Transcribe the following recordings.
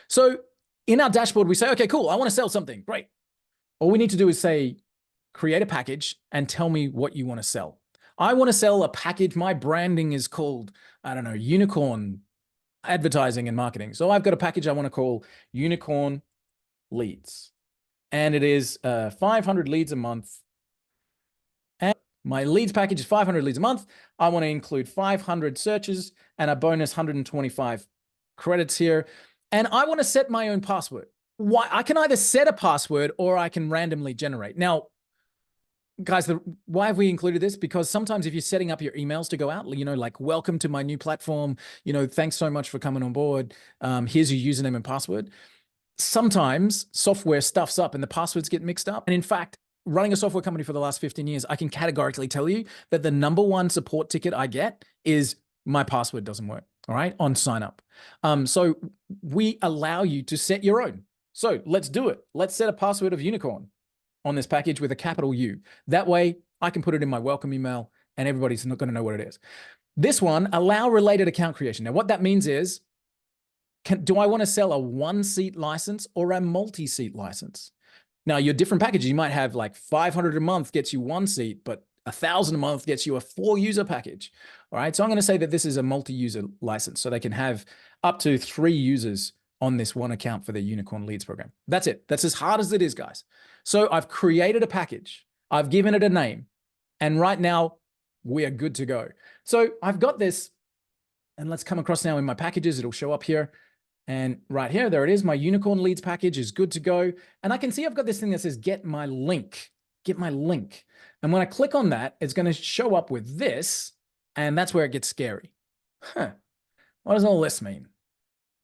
So in our dashboard, we say, okay, cool, I want to sell something. Great. All we need to do is say, create a package and tell me what you want to sell. I want to sell a package. My branding is called, I don't know, Unicorn Advertising and Marketing. So I've got a package I want to call Unicorn Leads. And it is 500 leads a month. And my leads package is 500 leads a month. I want to include 500 searches and a bonus 125 credits here. And I want to set my own password. Why? I can either set a password or I can randomly generate. Now, guys, why have we included this? Because sometimes if you're setting up your emails to go out, like welcome to my new platform, thanks so much for coming on board. Here's your username and password. Sometimes software stuffs up and the passwords get mixed up. And in fact, running a software company for the last 15 years, I can categorically tell you that the #1 support ticket I get is my password doesn't work, all right, on sign up. So we allow you to set your own. So let's do it. Let's set a password of unicorn on this package with a capital U. That way I can put it in my welcome email and everybody's not going to know what it is. This one, allow related account creation. Now what that means is, do I want to sell a 1-seat license or a multi-seat license? Now your different packages, you might have like 500 a month gets you 1 seat, but 1,000 a month gets you a 4-user package. All right. So I'm going to say that this is a multi-user license. So they can have up to 3 users on this one account for their Unicorn Leads program. That's it. That's as hard as it is, guys. So I've created a package. I've given it a name. And right now we are good to go. So I've got this, and let's come across now in my packages. It'll show up here. And right here, there it is. My Unicorn Leads package is good to go. And I can see I've got this thing that says, get my link, get my link. And when I click on that, it's going to show up with this. And that's where it gets scary. What does all this mean?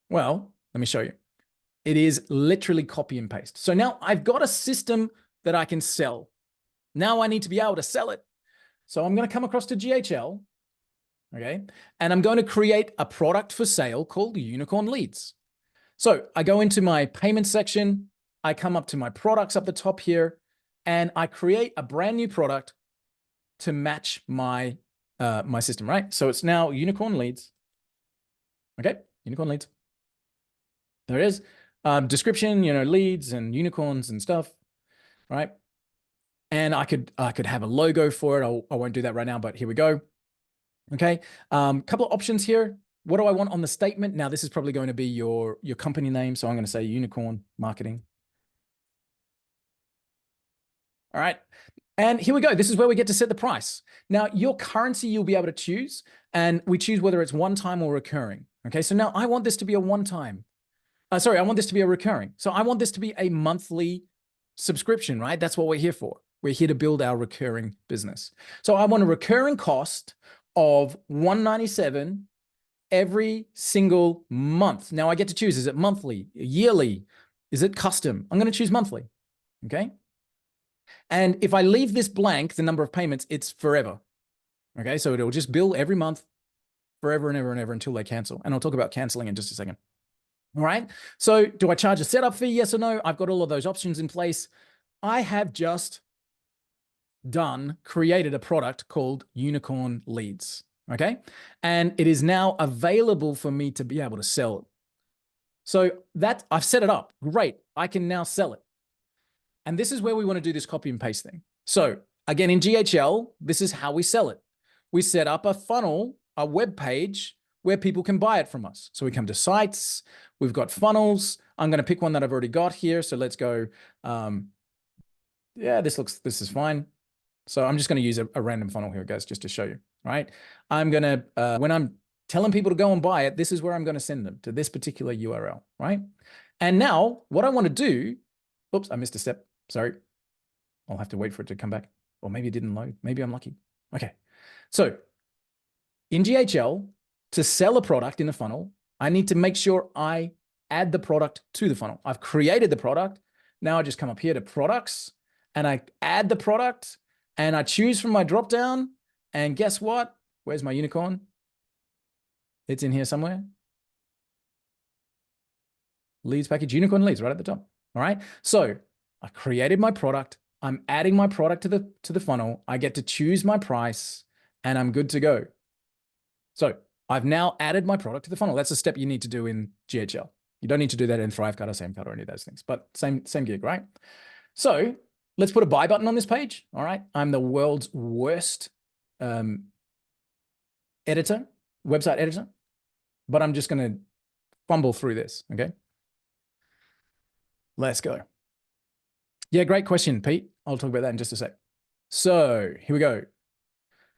Well, let me show you. It is literally copy and paste. So now I've got a system that I can sell. Now I need to be able to sell it. So I'm going to come across to GHL. Okay. And I'm going to create a product for sale called Unicorn Leads. So I go into my payment section. I come up to my products up the top here, and I create a brand new product to match my, my system, right? So it's now Unicorn Leads. Okay. Unicorn Leads. There it is. Description, leads and unicorns and stuff, right? And I could have a logo for it. I won't do that right now, but here we go. Okay, couple of options here. What do I want on the statement? Now, this is probably going to be your company name. So I'm going to say Unicorn Marketing. All right. And here we go. This is where we get to set the price. Now, your currency you'll be able to choose, and we choose whether it's one-time or recurring. Okay, so now I want this to be a one-time. I want this to be a recurring. So I want this to be a monthly subscription, right? That's what we're here for. We're here to build our recurring business. So I want a recurring cost of $197 every single month. Now I get to choose, is it monthly, yearly? Is it custom? I'm going to choose monthly. Okay. And if I leave this blank, the number of payments, it's forever. Okay. So it'll just bill every month forever and ever and ever until they cancel. And I'll talk about canceling in just a second. All right. So do I charge a setup fee? Yes or no? I've got all of those options in place. I have just created a product called Unicorn Leads. Okay. And it is now available for me to be able to sell it. So that I've set it up. Great. I can now sell it. And this is where we want to do this copy and paste thing. So again, in GHL, this is how we sell it. We set up a funnel, a web page where people can buy it from us. So we come to sites, we've got funnels. I'm going to pick one that I've already got here. So let's go. Yeah, this is fine. So I'm just going to use a random funnel here, guys, just to show you, right? I'm going to, when I'm telling people to go and buy it, this is where I'm going to send them, to this particular URL, right? And now what I want to do, oops, I missed a step. Sorry. I'll have to wait for it to come back. Or maybe it didn't load. Maybe I'm lucky. Okay. So in GHL, to sell a product in a funnel, I need to make sure I add the product to the funnel. I've created the product. Now I just come up here to products and I add the product and I choose from my drop down. And guess what? Where's my unicorn? It's in here somewhere. Leads package, Unicorn Leads, right at the top. All right. So I created my product. I'm adding my product to the funnel. I get to choose my price and I'm good to go. So I've now added my product to the funnel. That's a step you need to do in GHL. You don't need to do that in Thrivecart or Samcart or any of those things, but same gig, right? So let's put a buy button on this page. All right. I'm the world's worst editor, website editor, but I'm just going to fumble through this. Okay. Let's go. Yeah, great question, Pete. I'll talk about that in just a sec. So here we go.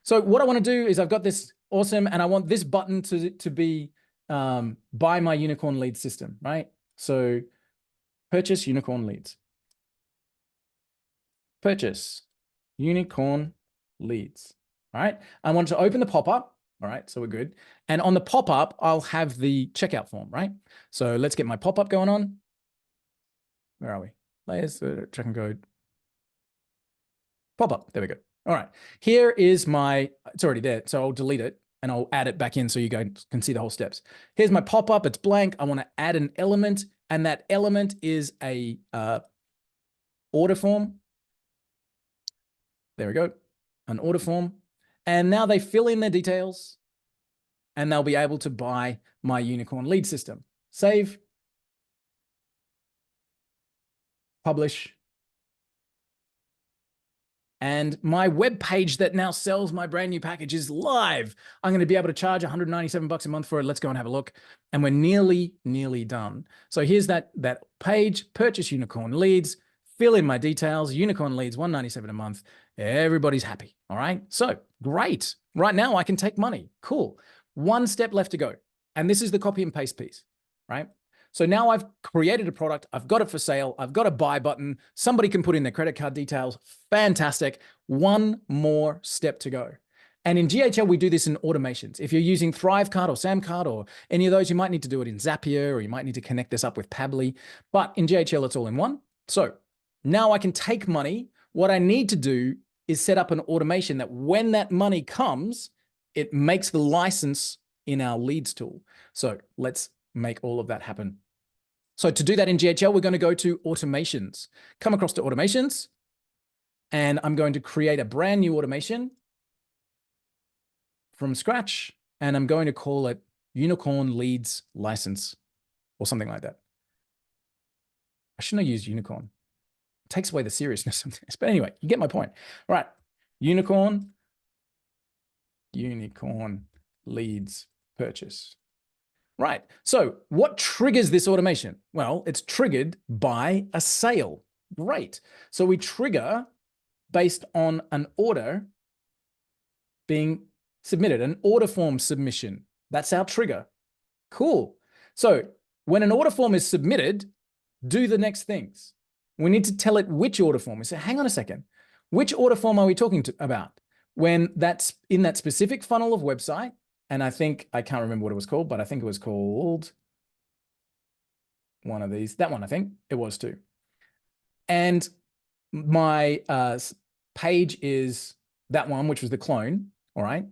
So what I want to do is I've got this awesome, and I want this button to be buy my unicorn lead system, right? So purchase unicorn leads. Purchase unicorn leads. All right. I want to open the pop-up. All right. So we're good. And on the pop-up, I'll have the checkout form, right? So let's get my pop-up going on. Where are we? Layers, track and code. Pop-up. There we go. All right. Here is my, it's already there. So I'll delete it and I'll add it back in so you guys can see the whole steps. Here's my pop-up. It's blank. I want to add an element, and that element is a order form. There we go. An order form. And now they fill in their details and they'll be able to buy my unicorn lead system. Save. Publish. And my web page that now sells my brand new package is live. I'm going to be able to charge $197 a month for it. Let's go and have a look. And we're nearly done. So here's that page, purchase unicorn leads, fill in my details, unicorn leads, $197 a month. Everybody's happy. All right. So great. Right now I can take money. Cool. One step left to go. And this is the copy and paste piece, right? So now I've created a product. I've got it for sale. I've got a buy button. Somebody can put in their credit card details. Fantastic. One more step to go. And in GHL, we do this in automations. If you're using Thrivecart or Samcart or any of those, you might need to do it in Zapier, or you might need to connect this up with Pabbly. But in GHL, it's all in one. So now I can take money. What I need to do is set up an automation that when that money comes, it makes the license in our leads tool. So let's make all of that happen. So to do that in GHL, we're going to go to automations, come across to automations, and I'm going to create a brand new automation from scratch. And I'm going to call it unicorn leads license or something like that. I shouldn't have used unicorn. It takes away the seriousness of this. But anyway, you get my point. All right. Unicorn leads purchase. Right. So what triggers this automation? Well, it's triggered by a sale. Great. So we trigger based on an order being submitted, an order form submission. That's our trigger. Cool. So when an order form is submitted, do the next things. We need to tell it which order form. We say, hang on a second. Which order form are we talking about? When that's in that specific funnel of website, and I can't remember what it was called, but I think it was called one of these, that one, I think it was too. And my page is that one, which was the clone. All right.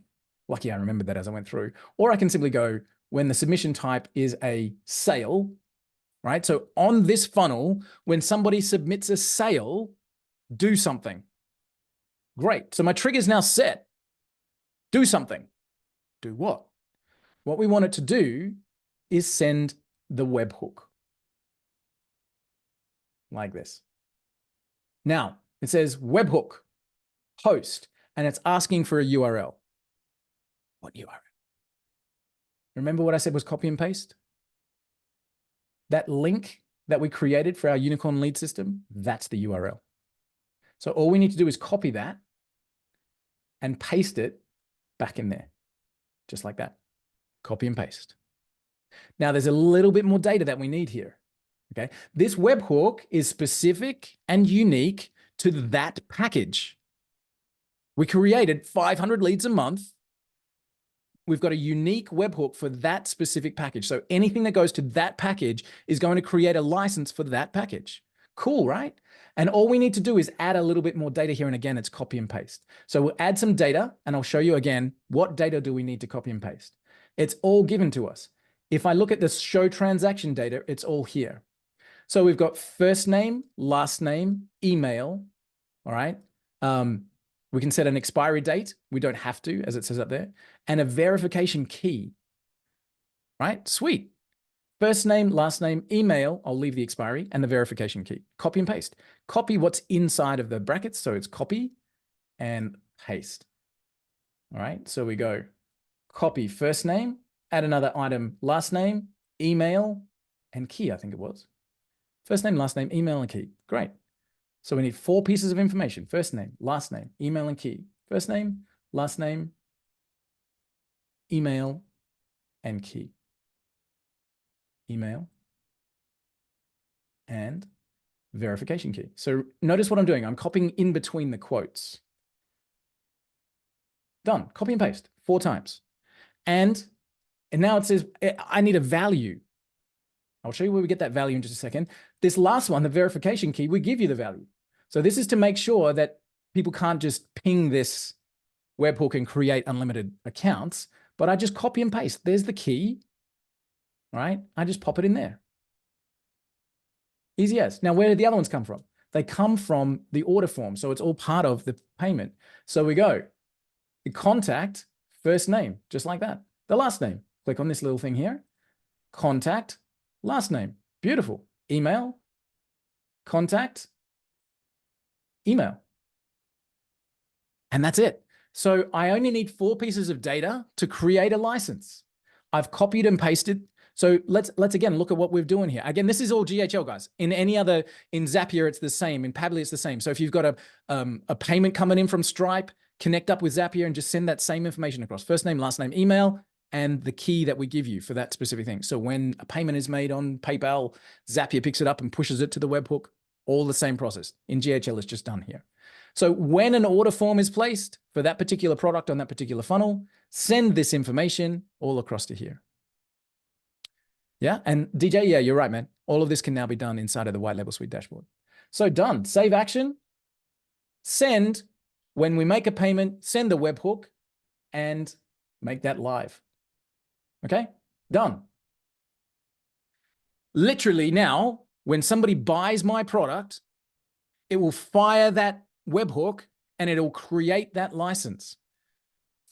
Lucky I remembered that as I went through. Or I can simply go when the submission type is a sale, right? So on this funnel, when somebody submits a sale, do something. Great. So my trigger is now set. Do something. Do what? What we want it to do is send the webhook like this. Now it says webhook post, and it's asking for a URL. What URL? Remember what I said was copy and paste? That link that we created for our unicorn lead system, that's the URL. So all we need to do is copy that and paste it back in there. Just like that. Copy and paste. Now there's a little bit more data that we need here. Okay. This webhook is specific and unique to that package. We created 500 leads a month. We've got a unique webhook for that specific package. So anything that goes to that package is going to create a license for that package. Cool, right? And all we need to do is add a little bit more data here. And again, it's copy and paste. So we'll add some data and I'll show you again, what data do we need to copy and paste? It's all given to us. If I look at the show transaction data, it's all here. So we've got first name, last name, email. All right. We can set an expiry date. We don't have to, as it says up there, and a verification key. Right? Sweet. First name, last name, email, I'll leave the expiry, and the verification key. Copy and paste. Copy what's inside of the brackets. So it's copy and paste. All right, so we go copy first name, add another item, last name, email, and key, I think it was. First name, last name, email, and key. Great. So we need 4 pieces of information. First name, last name, email, and key. First name, last name, email, and key. Email and verification key. So notice what I'm doing. I'm copying in between the quotes. Done. Copy and paste 4 times. And now it says I need a value. I'll show you where we get that value in just a second. This last one, the verification key, we give you the value. So this is to make sure that people can't just ping this webhook and create unlimited accounts, but I just copy and paste. There's the key, right? I just pop it in there. Easy as. Now, where did the other ones come from? They come from the order form. So it's all part of the payment. So we go, the contact, first name, just like that. The last name, click on this little thing here. Contact, last name, beautiful. Email, contact, email. And that's it. So I only need 4 pieces of data to create a license. I've copied and pasted. So let's again look at what we're doing here. Again, this is all GHL, guys. In Zapier, it's the same. In Pabbly, it's the same. So if you've got a payment coming in from Stripe, connect up with Zapier and just send that same information across. First name, last name, email, and the key that we give you for that specific thing. So when a payment is made on PayPal, Zapier picks it up and pushes it to the webhook. All the same process. In GHL, it's just done here. So when an order form is placed for that particular product on that particular funnel, send this information all across to here. Yeah, and DJ, yeah, you're right, man. All of this can now be done inside of the White Label Suite dashboard. So done. Save action. Send. When we make a payment, send the webhook and make that live. Okay, done. Literally now, when somebody buys my product, it will fire that webhook and it'll create that license.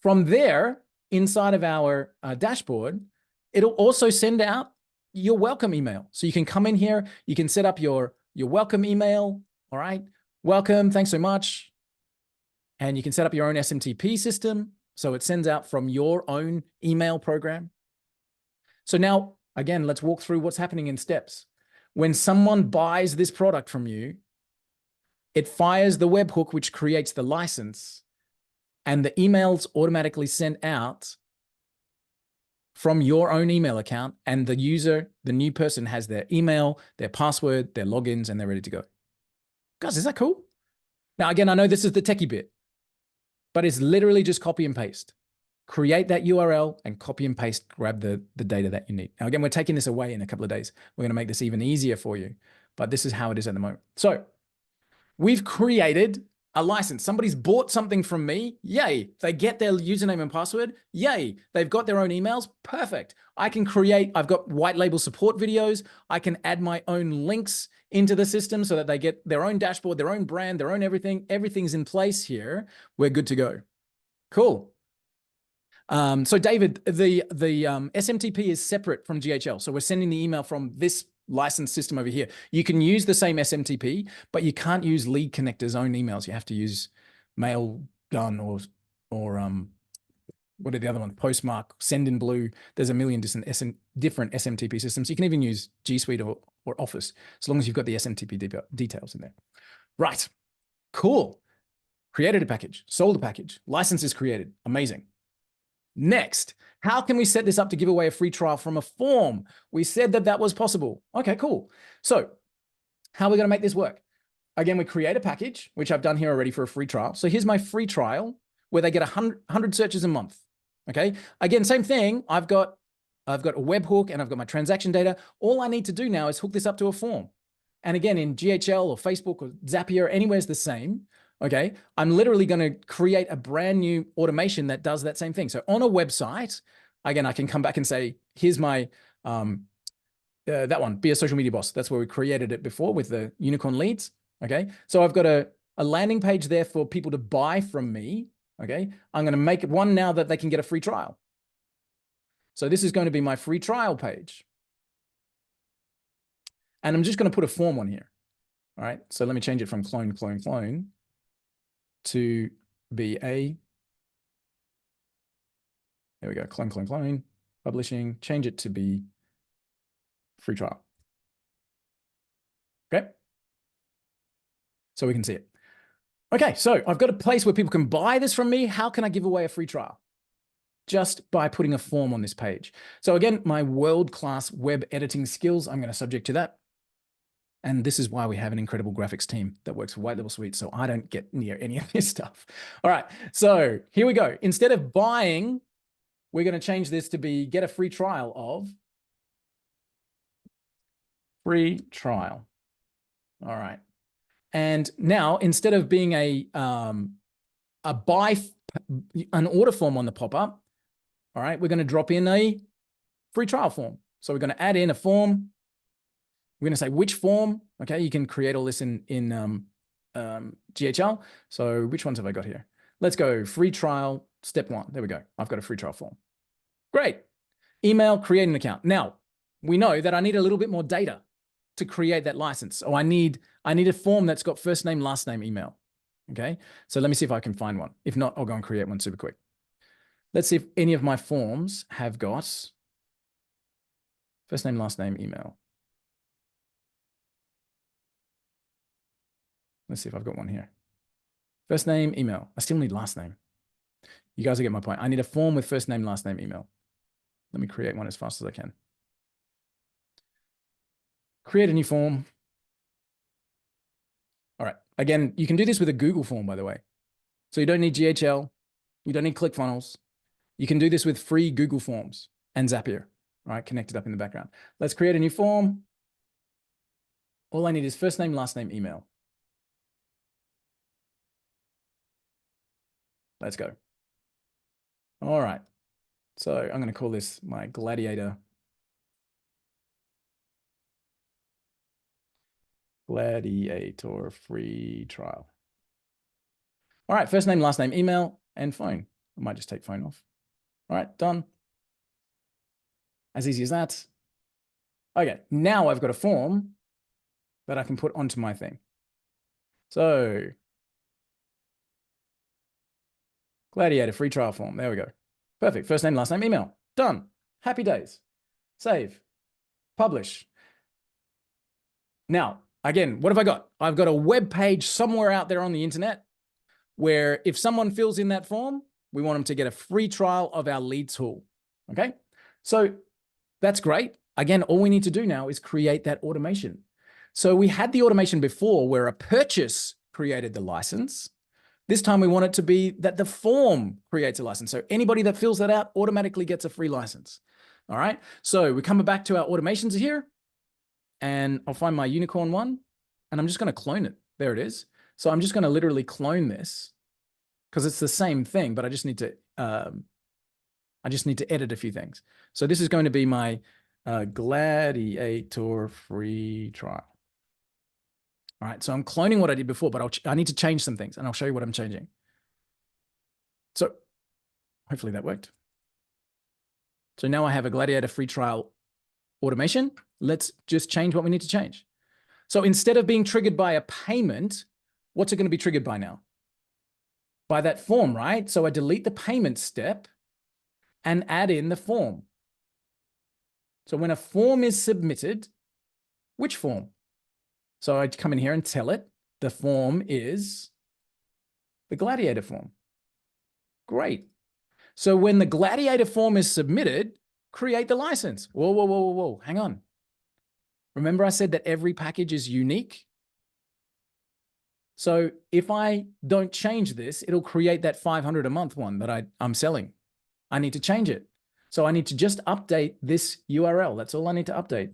From there, inside of our dashboard, it'll also send out your welcome email. So you can come in here, you can set up your welcome email. All right, welcome, thanks so much. And you can set up your own SMTP system. So it sends out from your own email program. So now, again, let's walk through what's happening in steps. When someone buys this product from you, it fires the webhook, which creates the license, and the emails automatically sent out from your own email account, and the user, the new person, has their email, their password, their logins, and they're ready to go. Guys, is that cool? Now, again, I know this is the techie bit, but it's literally just copy and paste. Create that URL and copy and paste, grab the data that you need. Now, again, we're taking this away in a couple of days. We're going to make this even easier for you, but this is how it is at the moment. So we've created a license. Somebody's bought something from me. Yay. They get their username and password. Yay. They've got their own emails. Perfect. I can create, I've got white label support videos. I can add my own links into the system so that they get their own dashboard, their own brand, their own everything. Everything's in place here. We're good to go. Cool. So David, the SMTP is separate from GHL. So we're sending the email from this license system over here. You can use the same SMTP, but you can't use Lead Connector's own emails. You have to use Mailgun or what are the other ones? Postmark, Sendinblue. There's a million different SMTP systems. You can even use G Suite or Office, as long as you've got the SMTP details in there. Right, cool. Created a package, sold a package, license is created. Amazing. Next, how can we set this up to give away a free trial from a form? We said that that was possible. Okay, cool. So how are we going to make this work? Again, we create a package, which I've done here already for a free trial. So here's my free trial where they get 100 searches a month. Okay. Again, same thing. I've got a webhook and I've got my transaction data. All I need to do now is hook this up to a form. And again, in GHL or Facebook or Zapier, anywhere's the same. Okay, I'm literally going to create a brand new automation that does that same thing. So on a website, again, I can come back and say, here's my, that one, Be a Social Media Boss. That's where we created it before with the unicorn leads. Okay, so I've got a landing page there for people to buy from me. Okay, I'm going to make one now that they can get a free trial. So this is going to be my free trial page. And I'm just going to put a form on here. All right. So let me change it from clone to be a, there we go, clone, publishing, change it to be free trial. Okay. So we can see it. Okay. So I've got a place where people can buy this from me. How can I give away a free trial? Just by putting a form on this page. So again, my world-class web editing skills, I'm going to subject to that. And this is why we have an incredible graphics team that works for White Label Suite, so I don't get near any of this stuff. All right, so here we go. Instead of buying, we're going to change this to be get a free trial of free trial. All right. And now instead of being an order form on the pop-up, all right, we're going to drop in a free trial form. So we're going to add in a form. We're going to say which form. Okay, you can create all this in GHL. So which ones have I got here? Let's go free trial, step 1. There we go. I've got a free trial form. Great. Email, create an account. Now, we know that I need a little bit more data to create that license. So I need a form that's got first name, last name, email. Okay, so let me see if I can find one. If not, I'll go and create one super quick. Let's see if any of my forms have got first name, last name, email. Let's see if I've got one here. First name, email. I still need last name. You guys will get my point. I need a form with first name, last name, email. Let me create one as fast as I can. Create a new form. All right. Again, you can do this with a Google form, by the way. So you don't need GHL. You don't need ClickFunnels. You can do this with free Google Forms and Zapier, right? Connected up in the background. Let's create a new form. All I need is first name, last name, email. Let's go. All right. So I'm going to call this my Gladiator free trial. All right. First name, last name, email, and phone. I might just take phone off. All right. Done. As easy as that. Okay. Now I've got a form that I can put onto my thing. So Gladiator free trial form. There we go. Perfect. First name, last name, email. Done. Happy days. Save. Publish. Now, again, what have I got? I've got a web page somewhere out there on the internet where if someone fills in that form, we want them to get a free trial of our lead tool. Okay. So that's great. Again, all we need to do now is create that automation. So we had the automation before where a purchase created the license. This time we want it to be that the form creates a license. So anybody that fills that out automatically gets a free license. All right. So we're coming back to our automations here and I'll find my unicorn one and I'm just going to clone it. There it is. So I'm just going to literally clone this because it's the same thing, but I just need to edit a few things. So this is going to be my Gladiator free trial. All right, so I'm cloning what I did before, but I need to change some things and I'll show you what I'm changing. So hopefully that worked. So now I have a Gladiator free trial automation. Let's just change what we need to change. So instead of being triggered by a payment, what's it going to be triggered by now? By that form, right? So I delete the payment step and add in the form. So when a form is submitted, which form? So I come in here and tell it the form is the Gladiator form. Great. So when the Gladiator form is submitted, create the license. Whoa, whoa, whoa, whoa, whoa. Hang on. Remember I said that every package is unique? So if I don't change this, it'll create that 500 a month one that I'm selling. I need to change it. So I need to just update this URL. That's all I need to update.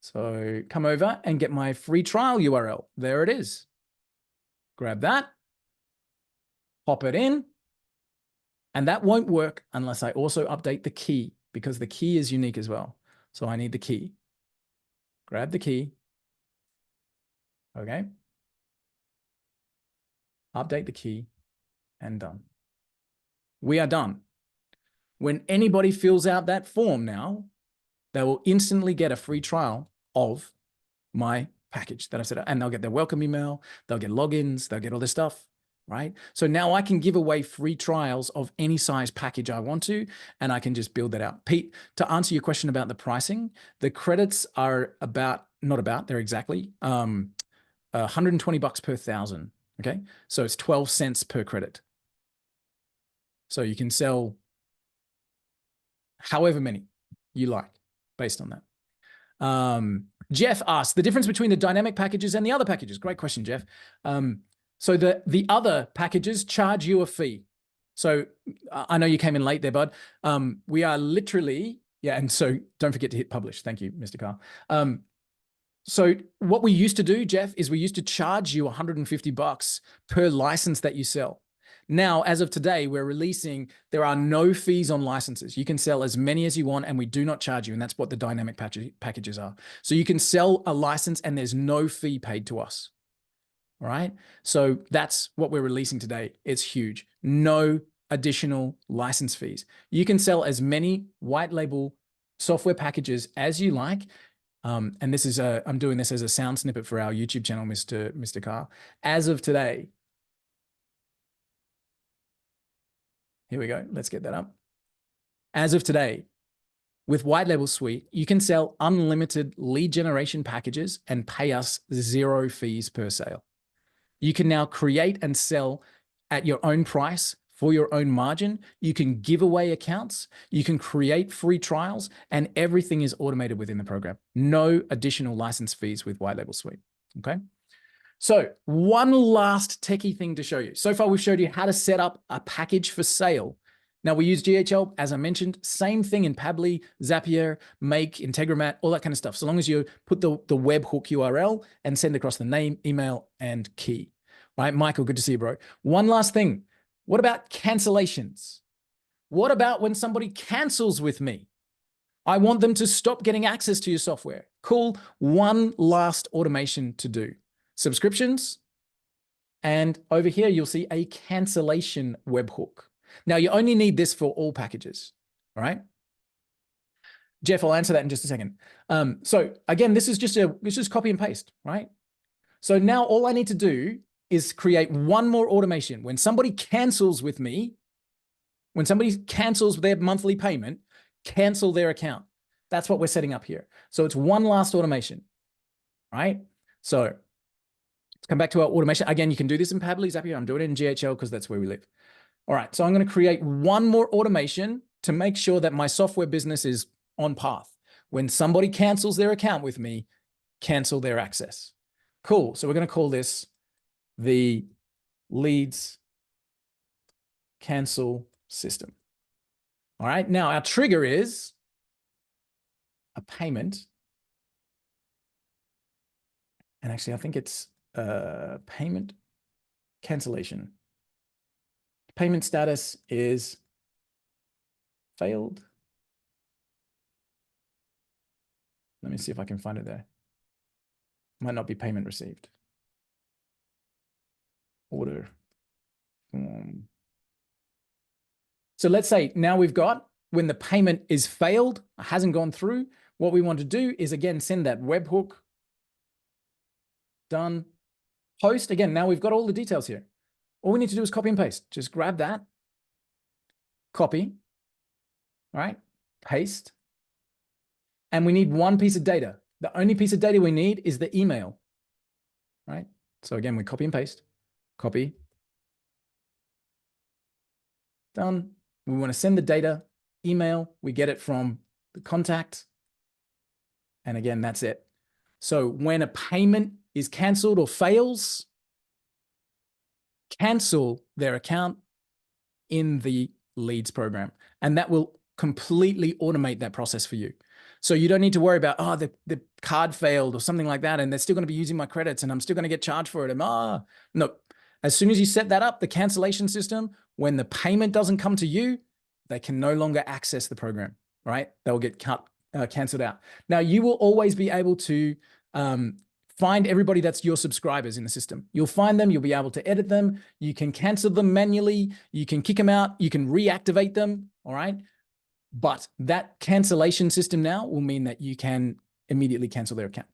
So come over and get my free trial URL. There it is. Grab that, pop it in, and that won't work unless I also update the key because the key is unique as well. So I need the key. Grab the key. Okay. Update the key and done. We are done. When anybody fills out that form now, they will instantly get a free trial of my package that I've set up, and they'll get their welcome email, they'll get logins, they'll get all this stuff, right? So now I can give away free trials of any size package I want to, and I can just build that out. Pete, to answer your question about the pricing, the credits are they're exactly $120 per 1,000. Okay. So it's 12 cents per credit. So you can sell however many you like based on that. Jeff asked the difference between the dynamic packages and the other packages. Great question, Jeff. So the other packages charge you a fee. So I know you came in late there, bud. We are literally, yeah. And so don't forget to hit publish. Thank you, Mr. Carl. So what we used to do, Jeff, is we used to charge you $150 per license that you sell. Now, as of today, we're releasing, there are no fees on licenses. You can sell as many as you want, and we do not charge you. And that's what the dynamic packages are. So you can sell a license and there's no fee paid to us. All right. So that's what we're releasing today. It's huge. No additional license fees. You can sell as many white label software packages as you like. And this is I'm doing this as a sound snippet for our YouTube channel, Mr. Carr. As of today, here we go. Let's get that up. As of today, with White Label Suite, you can sell unlimited lead generation packages and pay us 0 fees per sale. You can now create and sell at your own price for your own margin. You can give away accounts. You can create free trials, and everything is automated within the program. No additional license fees with White Label Suite. Okay. So one last techie thing to show you. So far, we've showed you how to set up a package for sale. Now we use GHL, as I mentioned, same thing in Pabbly, Zapier, Make, Integromat, all that kind of stuff. So long as you put the webhook URL and send across the name, email, and key. Right, Michael, good to see you, bro. One last thing. What about cancellations? What about when somebody cancels with me? I want them to stop getting access to your software. Cool. One last automation to do. Subscriptions. And over here, you'll see a cancellation webhook. Now, you only need this for all packages. All right. Jeff, I'll answer that in just a second. So again, this is just copy and paste, right? So now all I need to do is create one more automation. When somebody cancels with me, when somebody cancels their monthly payment, cancel their account. That's what we're setting up here. So it's one last automation, right? So let's come back to our automation. Again, you can do this in Pabbly, Zapier. I'm doing it in GHL because that's where we live. All right, so I'm going to create one more automation to make sure that my software business is on path. When somebody cancels their account with me, cancel their access. Cool. So we're going to call this the leads cancel system. All right. Now our trigger is a payment. And actually, I think it's payment cancellation. Payment status is failed. Let me see if I can find it there. Might not be payment received. Order. So let's say now we've got when the payment is failed, hasn't gone through, what we want to do is again, send that webhook. Done. Post. Again, now we've got all the details here. All we need to do is copy and paste. Just grab that, copy, all right, paste. And we need one piece of data. The only piece of data we need is the email, right? So again, we copy and paste. Copy. Done. We want to send the data, email. We get it from the contact. And again, that's it. So when a payment is canceled or fails, cancel their account in the leads program. And that will completely automate that process for you. So you don't need to worry about, oh, the card failed or something like that, and they're still going to be using my credits and I'm still going to get charged for it. And no. As soon as you set that up, the cancellation system, when the payment doesn't come to you, they can no longer access the program, right? They'll get canceled out. Now, you will always be able to find everybody that's your subscribers in the system. You'll find them, you'll be able to edit them. You can cancel them manually. You can kick them out. You can reactivate them, all right? But that cancellation system now will mean that you can immediately cancel their account.